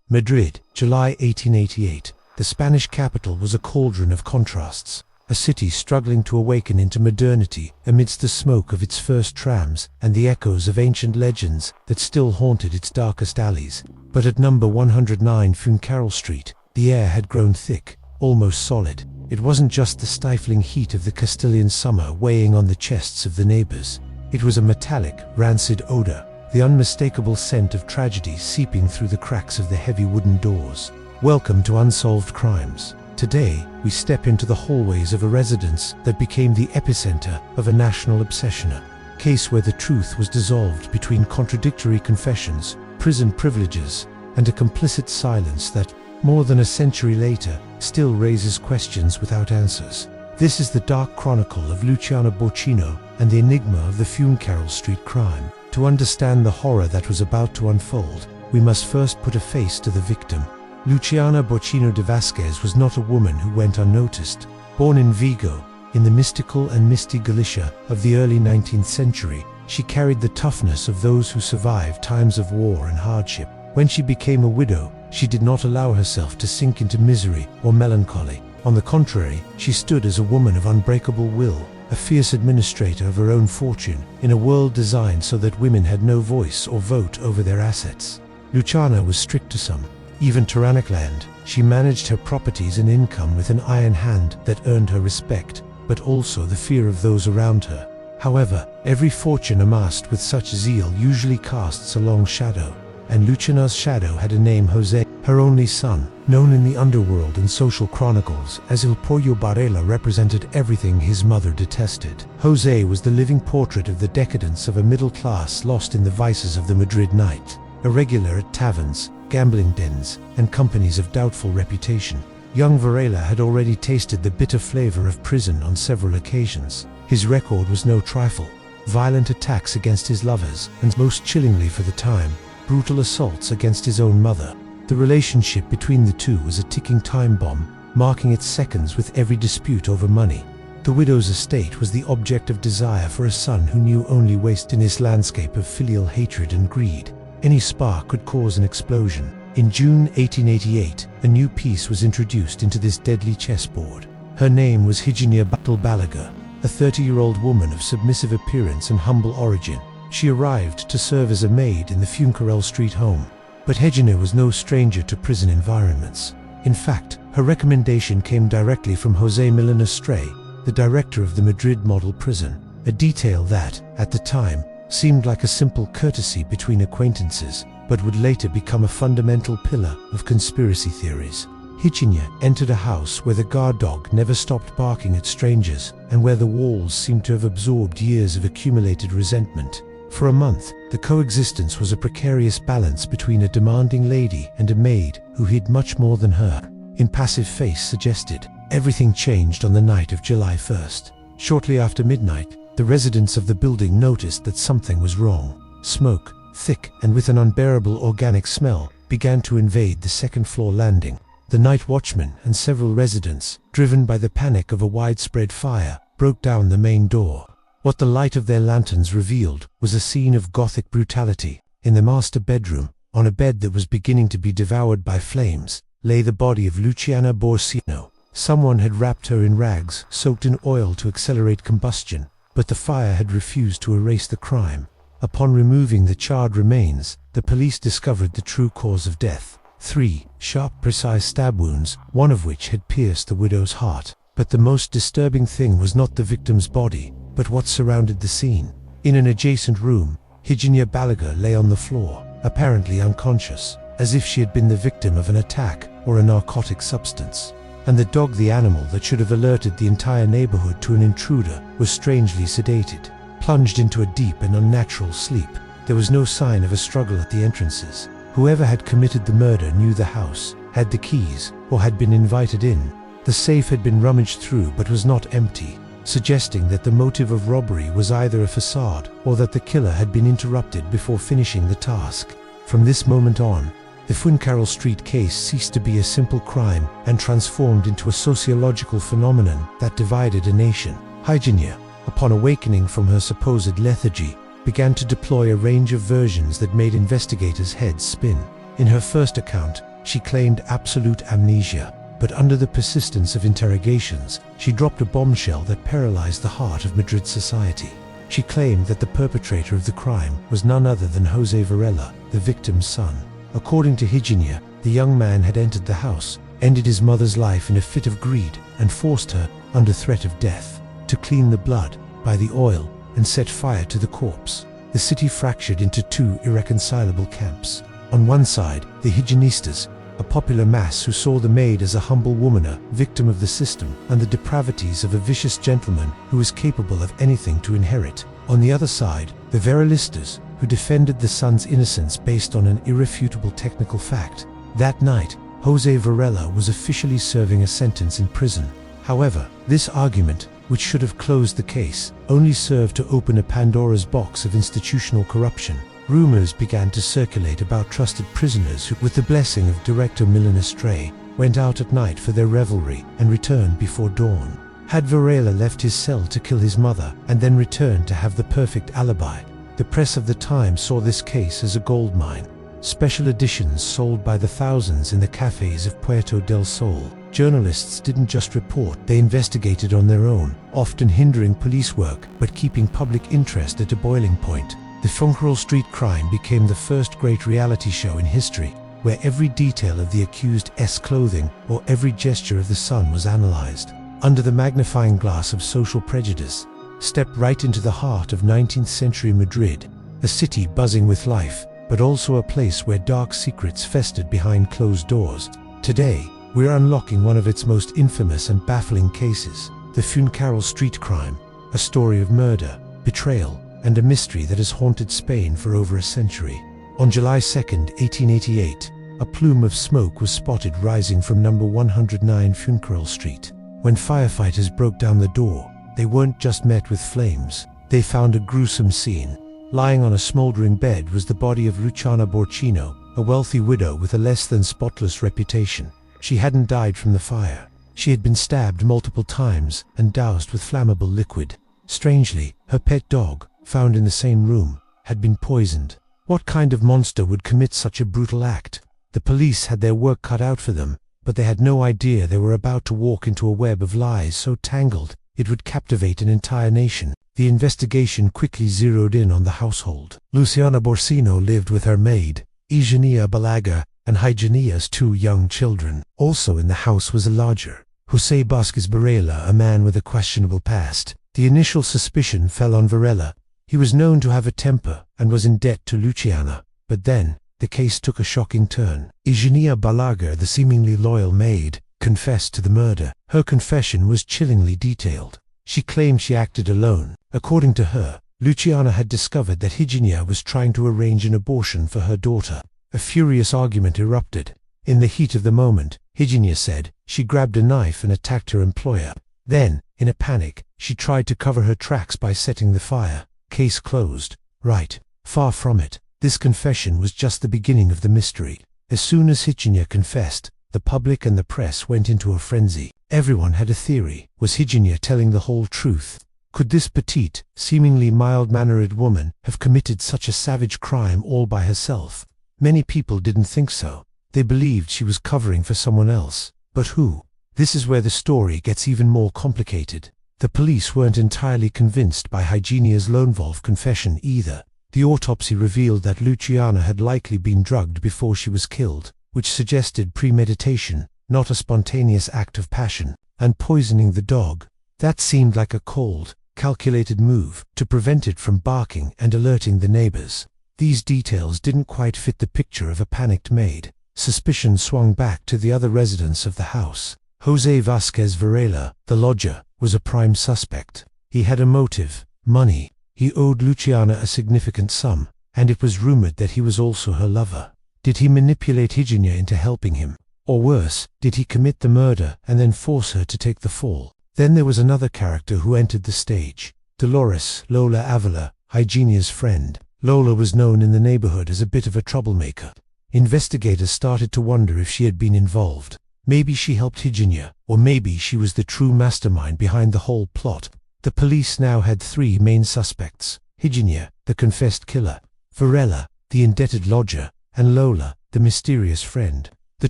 Madrid, July 1888. The Spanish capital was a cauldron of contrasts, a city struggling to awaken into modernity amidst the smoke of its first trams and the echoes of ancient legends that still haunted its darkest alleys. But at number 109 Fuencarral Street, the air had grown thick, almost solid. It wasn't just the stifling heat of the Castilian summer weighing on the chests of the neighbors. It was a metallic, rancid odor, the unmistakable scent of tragedy seeping through the cracks of the heavy wooden doors. Welcome to Unsolved Crimes. Today, we step into the hallways of a residence that became the epicenter of a national obsession. A case where the truth was dissolved between contradictory confessions, prison privileges, and a complicit silence that, more than a century later, still raises questions without answers. This is the dark chronicle of Luciana Borcino and the enigma of the Fuencarral Street crime. To understand the horror that was about to unfold, we must first put a face to the victim. Luciana Borcino de Vasquez was not a woman who went unnoticed. Born in Vigo, in the mystical and misty Galicia of the early 19th century, she carried the toughness of those who survived times of war and hardship. When she became a widow, she did not allow herself to sink into misery or melancholy. On the contrary, she stood as a woman of unbreakable will, a fierce administrator of her own fortune, in a world designed so that women had no voice or vote over their assets. Luciana was strict to some, even tyrannical end. She managed her properties and income with an iron hand that earned her respect, but also the fear of those around her. However, every fortune amassed with such zeal usually casts a long shadow, and Luciana's shadow had a name: Jose, her only son, known in the underworld and social chronicles as El Pollo Varela, represented everything his mother detested. Jose was the living portrait of the decadence of a middle class lost in the vices of the Madrid night, irregular at taverns, gambling dens, and companies of doubtful reputation. Young Varela had already tasted the bitter flavor of prison on several occasions. His record was no trifle: violent attacks against his lovers, and most chillingly for the time, brutal assaults against his own mother. The relationship between the two was a ticking time bomb, marking its seconds with every dispute over money. The widow's estate was the object of desire for a son who knew only waste in this landscape of filial hatred and greed. Any spark could cause an explosion. In June 1888, a new piece was introduced into this deadly chessboard. Her name was Higinia Balaguer, a 30-year-old woman of submissive appearance and humble origin. She arrived to serve as a maid in the Fuencarral Street home. But Higinia was no stranger to prison environments. In fact, her recommendation came directly from José Milán Estrella, the director of the Madrid model prison, a detail that, at the time, seemed like a simple courtesy between acquaintances, but would later become a fundamental pillar of conspiracy theories. Higinia entered a house where the guard dog never stopped barking at strangers, and where the walls seemed to have absorbed years of accumulated resentment. For a month, the coexistence was a precarious balance between a demanding lady and a maid who hid much more than her. Impassive face suggested. Everything changed on the night of July 1st. Shortly after midnight, the residents of the building noticed that something was wrong. Smoke, thick and with an unbearable organic smell, began to invade the second-floor landing. The night watchman and several residents, driven by the panic of a widespread fire, broke down the main door. What the light of their lanterns revealed was a scene of Gothic brutality. In the master bedroom, on a bed that was beginning to be devoured by flames, lay the body of Luciana Borcino. Someone had wrapped her in rags soaked in oil to accelerate combustion, but the fire had refused to erase the crime. Upon removing the charred remains, the police discovered the true cause of death: 3 sharp, precise stab wounds, one of which had pierced the widow's heart. But the most disturbing thing was not the victim's body, but what surrounded the scene. In an adjacent room, Higinia Balaguer lay on the floor, apparently unconscious, as if she had been the victim of an attack or a narcotic substance. And the dog, the animal that should have alerted the entire neighborhood to an intruder, was strangely sedated, plunged into a deep and unnatural sleep. There was no sign of a struggle at the entrances. Whoever had committed the murder knew the house, had the keys, or had been invited in. The safe had been rummaged through but was not empty, suggesting that the motive of robbery was either a facade or that the killer had been interrupted before finishing the task. From this moment on, the Fuencarral Street case ceased to be a simple crime and transformed into a sociological phenomenon that divided a nation. Higinia, upon awakening from her supposed lethargy, began to deploy a range of versions that made investigators' heads spin. In her first account, She claimed absolute amnesia, but under the persistence of interrogations, she dropped a bombshell that paralyzed the heart of Madrid society. She claimed that the perpetrator of the crime was none other than Jose Varela, the victim's son. According to Higinia, the young man had entered the house, ended his mother's life in a fit of greed, and forced her, under threat of death, to clean the blood, buy the oil, and set fire to the corpse. The city fractured into two irreconcilable camps. On one side, the Higienistas, a popular mass who saw the maid as a humble woman, a victim of the system, and the depravities of a vicious gentleman who was capable of anything to inherit. On the other side, the Verelistas, who defended the son's innocence based on an irrefutable technical fact. That night, Jose Varela was officially serving a sentence in prison. However, this argument, which should have closed the case, only served to open a Pandora's box of institutional corruption. Rumors began to circulate about trusted prisoners who, with the blessing of Director Milan Estrella, went out at night for their revelry and returned before dawn. Had Varela left his cell to kill his mother and then returned to have the perfect alibi? The press of the time saw this case as a goldmine. Special editions sold by the thousands in the cafes of Puerto del Sol. Journalists didn't just report, they investigated on their own, often hindering police work but keeping public interest at a boiling point. The Fuencarral Street crime became the first great reality show in history, where every detail of the accused's clothing or every gesture of the son was analyzed. Under the magnifying glass of social prejudice, stepped right into the heart of 19th century Madrid, a city buzzing with life, but also a place where dark secrets festered behind closed doors. Today, we're unlocking one of its most infamous and baffling cases, the Fuencarral Street crime, a story of murder, betrayal, and a mystery that has haunted Spain for over a century. On July 2, 1888, a plume of smoke was spotted rising from number 109 Fuencarral Street. When firefighters broke down the door, they weren't just met with flames, they found a gruesome scene. Lying on a smoldering bed was the body of Luciana Borcino, a wealthy widow with a less than spotless reputation. She hadn't died from the fire. She had been stabbed multiple times and doused with flammable liquid. Strangely, her pet dog, found in the same room, had been poisoned. What kind of monster would commit such a brutal act? The police had their work cut out for them, but they had no idea they were about to walk into a web of lies so tangled it would captivate an entire nation. The investigation quickly zeroed in on the household. Luciana Borcino lived with her maid, Higinia Balaguer, and Higinia's two young children. Also in the house was a lodger, Jose Vasquez Varela, a man with a questionable past. The initial suspicion fell on Varela. He was known to have a temper and was in debt to Luciana. But then, the case took a shocking turn. Higinia Balaguer, the seemingly loyal maid, confessed to the murder. Her confession was chillingly detailed. She claimed she acted alone. According to her, Luciana had discovered that Higinia was trying to arrange an abortion for her daughter. A furious argument erupted. In the heat of the moment, Higinia said she grabbed a knife and attacked her employer. Then, in a panic, she tried to cover her tracks by setting the fire. Case closed. Right. Far from it. This confession was just the beginning of the mystery. As soon as Higinia confessed, the public and the press went into a frenzy. Everyone had a theory. Was Higinia telling the whole truth? Could this petite, seemingly mild-mannered woman have committed such a savage crime all by herself? Many people didn't think so. They believed she was covering for someone else. But who? This is where the story gets even more complicated. The police weren't entirely convinced by Higinia's lone wolf confession either. The autopsy revealed that Luciana had likely been drugged before she was killed, which suggested premeditation, not a spontaneous act of passion. And poisoning the dog, that seemed like a cold, calculated move to prevent it from barking and alerting the neighbors. These details didn't quite fit the picture of a panicked maid. Suspicion swung back to the other residents of the house. Jose Vasquez Varela, the lodger, was a prime suspect. He had a motive: money. He owed Luciana a significant sum, and it was rumored that he was also her lover. Did he manipulate Higinia into helping him? Or worse, did he commit the murder and then force her to take the fall? Then there was another character who entered the stage. Dolores Lola Avila, Higinia's friend. Lola was known in the neighborhood as a bit of a troublemaker. Investigators started to wonder if she had been involved. Maybe she helped Higinia, or maybe she was the true mastermind behind the whole plot. The police now had three main suspects: Higinia, the confessed killer; Varela, the indebted lodger; and Lola, the mysterious friend. The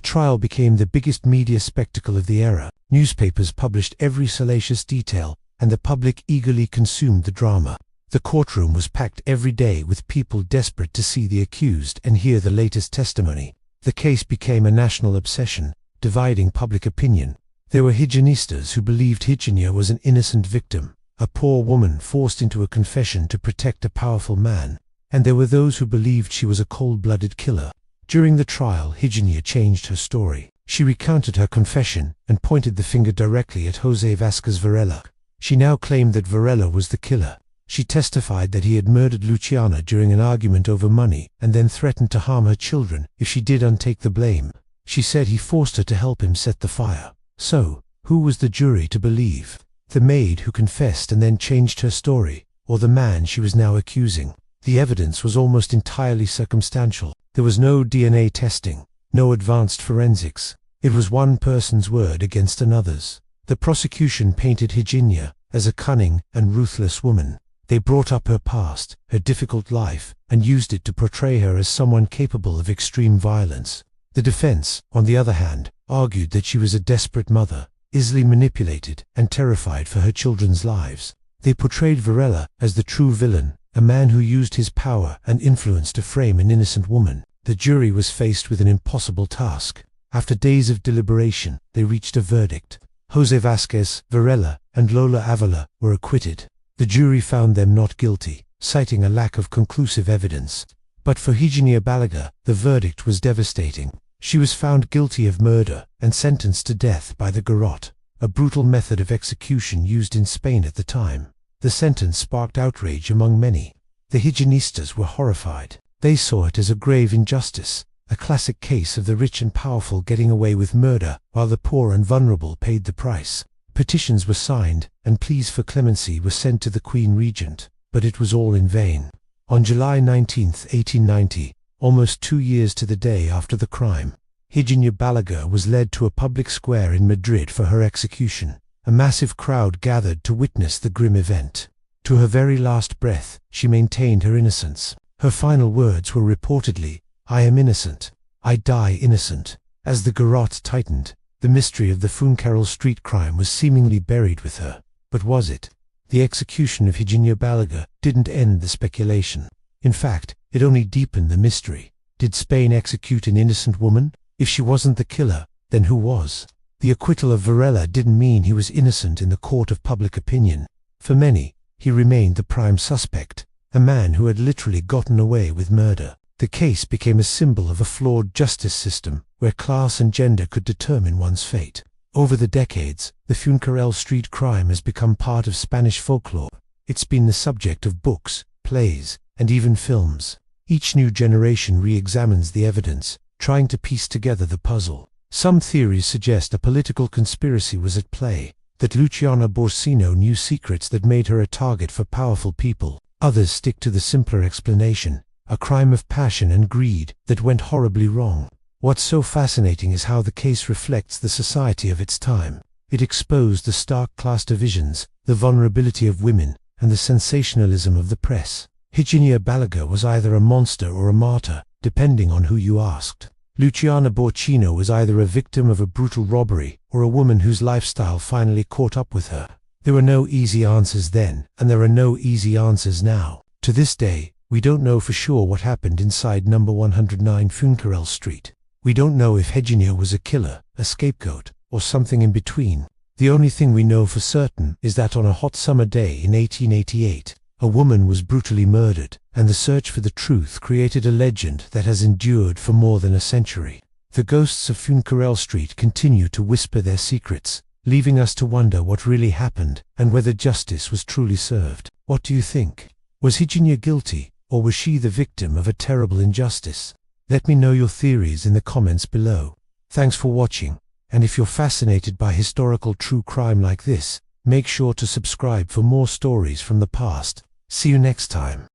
trial became the biggest media spectacle of the era. Newspapers published every salacious detail, and the public eagerly consumed the drama. The courtroom was packed every day with people desperate to see the accused and hear the latest testimony. The case became a national obsession, dividing public opinion. There were higienistas who believed Higinia was an innocent victim, a poor woman forced into a confession to protect a powerful man, and there were those who believed she was a cold-blooded killer. During the trial, Higinia changed her story. She recounted her confession and pointed the finger directly at José Vázquez Varela. She now claimed that Varela was the killer. She testified that he had murdered Luciana during an argument over money and then threatened to harm her children if she didn't take the blame. She said he forced her to help him set the fire. So, who was the jury to believe? The maid who confessed and then changed her story, or the man she was now accusing? The evidence was almost entirely circumstantial. There was no DNA testing, no advanced forensics. It was one person's word against another's. The prosecution painted Higinia as a cunning and ruthless woman. They brought up her past, her difficult life, and used it to portray her as someone capable of extreme violence. The defense, on the other hand, argued that she was a desperate mother, easily manipulated and terrified for her children's lives. They portrayed Varela as the true villain, a man who used his power and influence to frame an innocent woman. The jury was faced with an impossible task. After days of deliberation, they reached a verdict. José Vázquez, Varela, and Lola Avila were acquitted. The jury found them not guilty, citing a lack of conclusive evidence. But for Higinia Balaguer, the verdict was devastating. She was found guilty of murder and sentenced to death by the garrote, a brutal method of execution used in Spain at the time. The sentence sparked outrage among many. The higienistas were horrified. They saw it as a grave injustice, a classic case of the rich and powerful getting away with murder while the poor and vulnerable paid the price. Petitions were signed, and pleas for clemency were sent to the Queen Regent, but it was all in vain. On July 19, 1890, almost 2 years to the day after the crime, Higinia Balaguer was led to a public square in Madrid for her execution. A massive crowd gathered to witness the grim event. To her very last breath, she maintained her innocence. Her final words were reportedly, "I am innocent. I die innocent." As the garrote tightened, the mystery of the Fuencarral Street crime was seemingly buried with her. But was it? The execution of Higinia Balaguer didn't end the speculation. In fact, it only deepened the mystery. Did Spain execute an innocent woman? If she wasn't the killer, then who was? The acquittal of Varela didn't mean he was innocent in the court of public opinion. For many, he remained the prime suspect, a man who had literally gotten away with murder. The case became a symbol of a flawed justice system, where class and gender could determine one's fate. Over the decades, the Fuencarral Street crime has become part of Spanish folklore. It's been the subject of books, plays, and even films. Each new generation re-examines the evidence, trying to piece together the puzzle. Some theories suggest a political conspiracy was at play, that Luciana Borcino knew secrets that made her a target for powerful people. Others stick to the simpler explanation, a crime of passion and greed that went horribly wrong. What's so fascinating is how the case reflects the society of its time. It exposed the stark class divisions, the vulnerability of women, and the sensationalism of the press. Higinia Balaguer was either a monster or a martyr, depending on who you asked. Luciana Borcino was either a victim of a brutal robbery or a woman whose lifestyle finally caught up with her. There were no easy answers then, and there are no easy answers now. To this day, we don't know for sure what happened inside number 109 Fuencarral Street. We don't know if Higinia was a killer, a scapegoat, or something in between. The only thing we know for certain is that on a hot summer day in 1888, a woman was brutally murdered, and the search for the truth created a legend that has endured for more than a century. The ghosts of Fuencarral Street continue to whisper their secrets, leaving us to wonder what really happened and whether justice was truly served. What do you think? Was Higinia guilty, or was she the victim of a terrible injustice? Let me know your theories in the comments below. Thanks for watching, and if you're fascinated by historical true crime like this, make sure to subscribe for more stories from the past. See you next time.